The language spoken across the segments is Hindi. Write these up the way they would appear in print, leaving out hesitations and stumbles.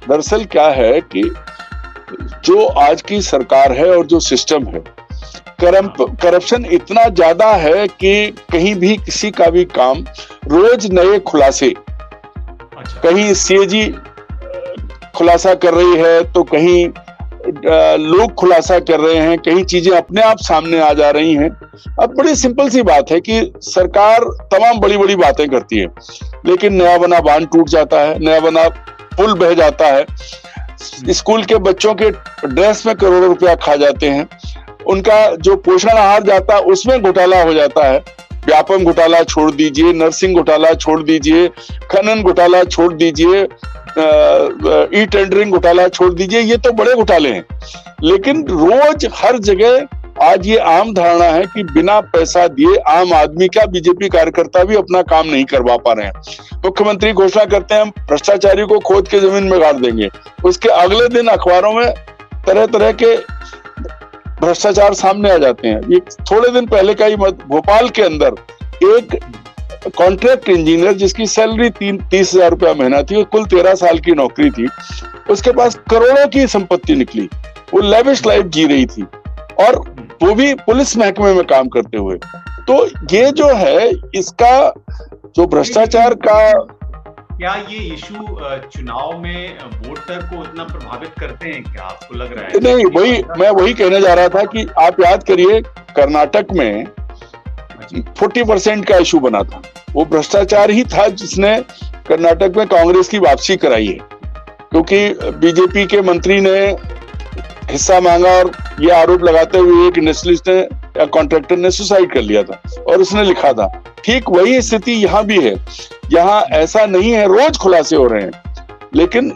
दरअसल क्या है कि जो आज की सरकार है और जो सिस्टम है, करप्शन इतना ज्यादा है कि कहीं भी किसी का भी काम, रोज नए खुलासे, कहीं सीएजी खुलासा कर रही है तो कहीं लोग खुलासा कर रहे हैं, कहीं चीजें अपने आप सामने आ जा रही हैं। अब बड़ी सिंपल सी बात है कि सरकार तमाम बड़ी बड़ी बातें करती है, लेकिन नया बना बांध टूट जाता है, नया बना पुल बह जाता है, स्कूल के बच्चों के ड्रेस में करोड़ों रुपया खा जाते हैं, उनका जो पोषण आहार जाता है उसमें घोटाला हो जाता है। व्यापम घोटाला छोड़ दीजिए, नर्सिंग घोटाला छोड़ दीजिए, खनन घोटाला छोड़ दीजिए, ई टेंडरिंग घोटाला छोड़ दीजिए, ये तो बड़े घोटाले हैं। लेकिन रोज हर जगह आज ये आम धारणा है कि बिना पैसा दिए आम आदमी का बीजेपी कार्यकर्ता भी अपना काम नहीं करवा पा रहे हैं। मुख्यमंत्री घोषणा करते हैं हम भ्रष्टाचारी को खोद के जमीन में गाड़ देंगे, उसके अगले दिन अखबारों में तरह तरह के भ्रष्टाचार सामने आ जाते हैं। ये थोड़े दिन पहले का ही भोपाल के अंदर एक कॉन्ट्रैक्ट इंजीनियर जिसकी सैलरी 30,000 रुपया महीना थी, कुल 13 साल की नौकरी थी, उसके पास करोड़ों की संपत्ति निकली, वो लेविश लाइफ जी रही थी और वो भी पुलिस महकमे में काम करते हुए। तो ये जो है, इसका जो भ्रष्टाचार का, क्या ये इशू चुनाव में वोटर को इतना प्रभावित करते हैं, क्या आपको लग रहा है? नहीं, मैं वही कहने जा रहा था कि आप याद करिए कर्नाटक में 40% का इशू बना था, वो भ्रष्टाचार ही था जिसने कर्नाटक में कांग्रेस की वापसी कराई है, क्योंकि बीजेपी के मंत्री ने हिस्सा मांगा और ये आरोप लगाते हुए एक इंडस्ट्रियलिस्ट ने या कॉन्ट्रैक्टर ने सुसाइड कर लिया था और उसने लिखा था। ठीक वही स्थिति यहाँ भी है, यहाँ ऐसा नहीं है, रोज खुलासे हो रहे हैं, लेकिन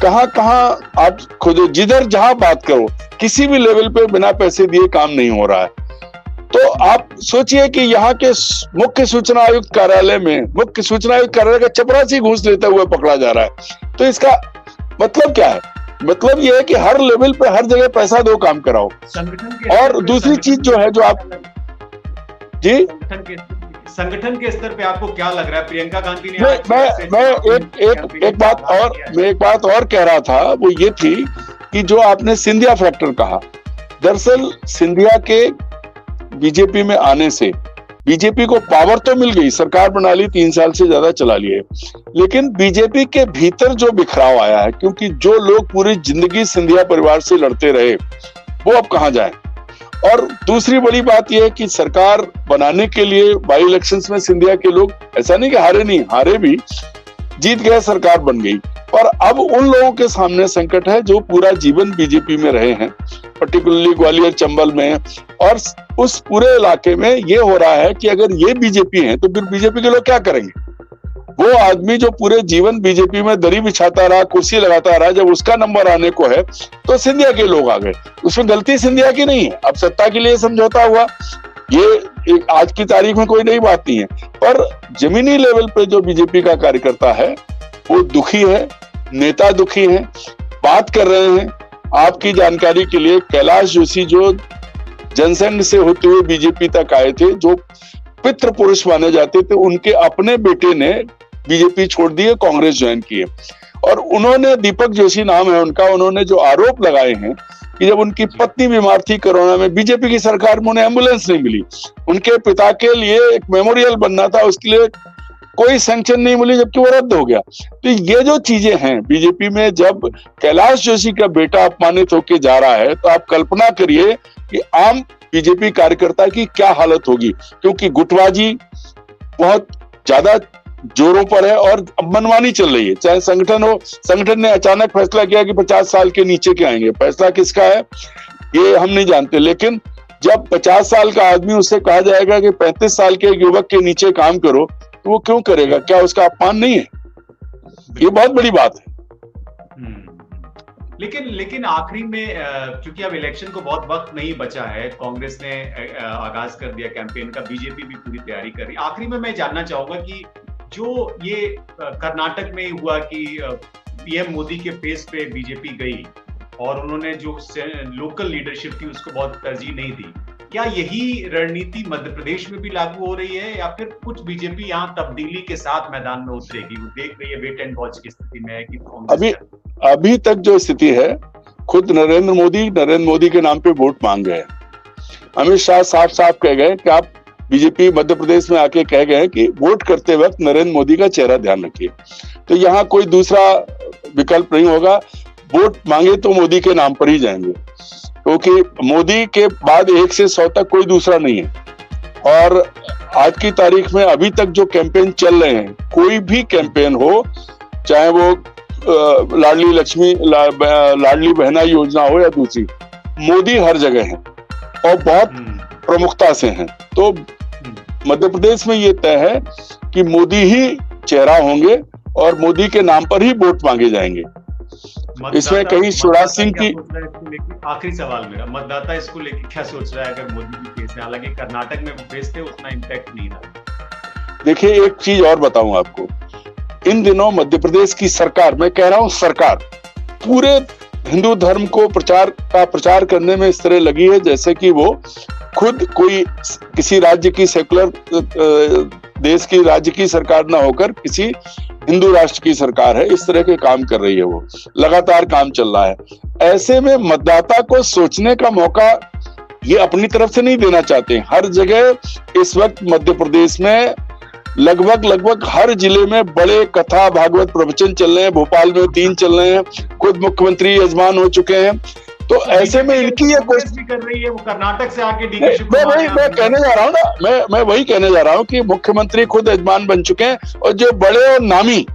कहां कहां आप खोजो, जिधर जहां बात करो, किसी भी लेवल पे बिना पैसे दिए काम नहीं हो रहा है। तो आप सोचिए कि यहाँ के मुख्य सूचना आयुक्त कार्यालय में, मुख्य सूचना आयुक्त कार्यालय का चपरासी घूस लेते हुए पकड़ा जा रहा है। तो इसका मतलब क्या है? मतलब यह है कि हर लेवल पे हर जगह पैसा दो, काम कराओ। और दूसरी चीज जो है, जो आप जी संगठन के स्तर पे आपको क्या लग रहा है? प्रियंका गांधी ने मैं एक बात और कह रहा था, वो ये थी कि जो आपने सिंधिया फैक्टर कहा, दरअसल सिंधिया के बीजेपी में आने से बीजेपी को पावर तो मिल गई, सरकार बना ली, 3 साल से ज्यादा चला लिए, लेकिन बीजेपी के भीतर जो बिखराव आया है, क्योंकि जो लोग पूरी जिंदगी सिंधिया परिवार से लड़ते रहे वो अब कहां जाएं। और दूसरी बड़ी बात यह है कि सरकार बनाने के लिए बाई इलेक्शंस में सिंधिया के लोग, ऐसा नहीं कि हारे नहीं, हारे भी, जीत गए, सरकार बन गई। और अब उन लोगों के सामने संकट है जो पूरा जीवन बीजेपी में रहे हैं, पर्टिकुलरली ग्वालियर चंबल में, और उस पूरे इलाके में ये हो रहा है कि अगर ये बीजेपी है तो फिर बीजेपी के लोग क्या करेंगे? वो आदमी जो पूरे जीवन बीजेपी में दरी बिछाता रहा, कुर्सी लगाता रहा, जब उसका नंबर आने को है तो सिंधिया के लोग आ गए। उसमें गलती सिंधिया की नहीं है, अब सत्ता के लिए समझौता हुआ, ये आज की तारीख में कोई नई बात नहीं है, पर जमीनी लेवल पे जो बीजेपी का कार्यकर्ता है वो दुखी है, नेता दुखी है, बात कर रहे हैं। आपकी जानकारी के लिए कैलाश जोशी जो जनसंघ से होते हुए बीजेपी तक आए थे, जो पितृ पुरुष माने जाते थे, उनके अपने बेटे ने बीजेपी छोड़ दी है, कांग्रेस ज्वाइन की है। और उन्होंने, दीपक जोशी नाम है उनका, उन्होंने जो आरोप लगाए हैं कि जब उनकी पत्नी बीमार थी कोरोना में, बीजेपी की सरकार में उन्हें एम्बुलेंस नहीं मिली, उनके पिता के लिए एक मेमोरियल बनना था, उसके लिए कोई सैंक्शन नहीं मिली, जबकि वो रद्द हो गया। तो ये जो चीजें हैं बीजेपी में, जब कैलाश जोशी का बेटा अपमानित होकर जा रहा है, तो आप कल्पना करिए कि आम बीजेपी कार्यकर्ता की क्या हालत होगी, क्योंकि गुटबाजी बहुत ज्यादा जोरों पर है और मनमानी चल रही है। चाहे संगठन हो, संगठन ने अचानक फैसला किया कि 50 साल के नीचे के आएंगे, फैसला किसका है ये हम नहीं जानते, लेकिन जब 50 साल का आदमी, उससे कहा जाएगा कि 35 साल के एक युवक के नीचे काम करो, तो वो क्यों करेगा? क्या उसका अपमान नहीं है? ये बहुत बड़ी बात है। लेकिन आखिरी में, क्योंकि अब इलेक्शन को बहुत वक्त नहीं बचा है, कांग्रेस ने आगाज कर दिया कैंपेन का, बीजेपी भी पूरी तैयारी कर रही। आखिरी में मैं जानना चाहूंगा कि जो ये कर्नाटक में हुआ कि पीएम मोदी के फेस पे बीजेपी गई और उन्होंने जो लोकल लीडरशिप थी उसको बहुत तरजीह नहीं दी, क्या यही रणनीति मध्य प्रदेश में भी लागू हो रही है, या फिर कुछ बीजेपी यहाँ तब्दीली के साथ मैदान में उतरेगी? वो देख रही है, वेट एंड वॉच की स्थिति में है कि अभी तक जो स्थिति है, खुद नरेंद्र मोदी के नाम पे वोट मांग गए। अमित शाह साफ साफ कह गए कि आप बीजेपी मध्य प्रदेश में आके कह गए कि वोट करते वक्त नरेंद्र मोदी का चेहरा ध्यान रखिए। तो यहाँ कोई दूसरा विकल्प नहीं होगा, वोट मांगे तो मोदी के नाम पर ही जाएंगे, क्योंकि मोदी के बाद 1 से 100 तक कोई दूसरा नहीं है। और आज की तारीख में अभी तक जो कैंपेन चल रहे हैं, कोई भी कैंपेन हो, चाहे वो लाडली बहना योजना हो या दूसरी, मोदी हर जगह है और बहुत प्रमुखता से हैं। तो मध्य प्रदेश में ये तय है कि मोदी ही चेहरा होंगे और मोदी के नाम पर ही वोट मांगे जाएंगे। इसमें कहीं शिवराज सिंह की, आखिरी सवाल मेरा, मतदाता इसको लेकर क्या सोच रहा है अगर मोदी की केस है? हालांकि कर्नाटक में वो केस थे, उतना इम्पैक्ट नहीं रहा। देखिए एक चीज और बताऊं आपको, इन दिनों मध्य प्रदेश की सरकार, मैं कह रहा हूं सरकार, पूरे हिंदू धर्म को प्रचार करने में इस तरह लगी है जैसे कि वो खुद कोई किसी राज्य की सेकुलर देश की राज्य की सरकार ना होकर किसी हिंदू राष्ट्र की सरकार है। इस तरह के काम कर रही है, वो लगातार काम चल रहा है। ऐसे में मतदाता को सोचने का मौका ये अपनी तरफ से नहीं देना चाहते। हर जगह इस वक्त मध्य प्रदेश में लगभग हर जिले में बड़े कथा भागवत प्रवचन चल रहे हैं। भोपाल में 3 चल रहे हैं, खुद मुख्यमंत्री यजमान हो चुके हैं। तो ऐसे में इनकी ये कोशिश भी कर रही है, वो कर्नाटक से आके मैं कहने जा रहा हूँ ना, मैं वही कहने जा रहा हूँ कि मुख्यमंत्री खुद यजमान बन चुके हैं और जो बड़े और नामी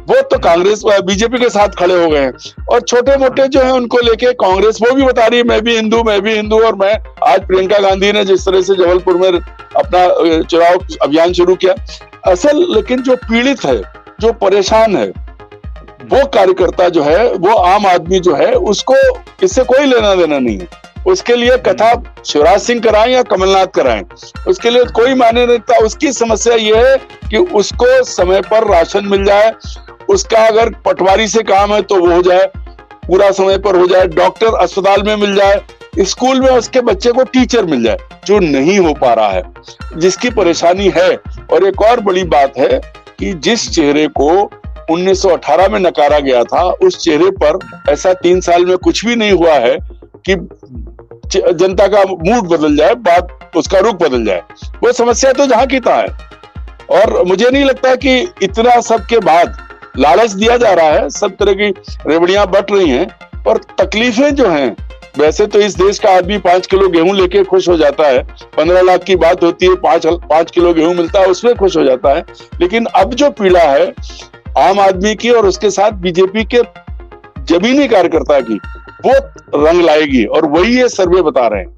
वो तो कांग्रेस बीजेपी के साथ खड़े हो गए हैं, और छोटे मोटे जो है उनको लेके कांग्रेस वो भी बता रही है मैं भी हिंदू। और मैं आज प्रियंका गांधी ने जिस तरह से जबलपुर में अपना चुनाव अभियान शुरू किया, असल लेकिन जो पीड़ित है, जो परेशान है, वो कार्यकर्ता जो है, वो आम आदमी जो है, उसको इससे कोई लेना देना नहीं है। उसके लिए कथा शिवराज सिंह कराएं या कमलनाथ कराएं, उसके लिए कोई मायने नहीं रखता। उसकी समस्या ये है कि उसको समय पर राशन मिल जाए, उसका अगर पटवारी से काम है तो वो हो जाए, पूरा समय पर हो जाए, डॉक्टर अस्पताल में मिल जाए, स्कूल में उसके बच्चे को टीचर मिल जाए, जो नहीं हो पा रहा है, जिसकी परेशानी है। और एक और बड़ी बात है कि जिस चेहरे को 1918 में नकारा गया था, उस चेहरे पर ऐसा 3 साल में कुछ भी नहीं हुआ है कि जनता का मूड बदल जाए, बात उसका रुख बदल जाए। वो समस्या तो जहां की तहां है। और मुझे नहीं लगता कि इतना सब के बाद लालच दिया जा रहा है, सब तरह की रेवड़ियां बट रही हैं, और तकलीफें जो हैं, वैसे तो इस देश का आदमी 5 किलो गेहूं लेके खुश हो जाता है, 15 लाख की बात होती है, 5 किलो गेहूं मिलता है, उसमें खुश हो जाता है। लेकिन अब जो पीड़ा है आम आदमी की और उसके साथ बीजेपी के जमीनी कार्यकर्ता की, वो रंग लाएगी, और वही ये सर्वे बता रहे हैं।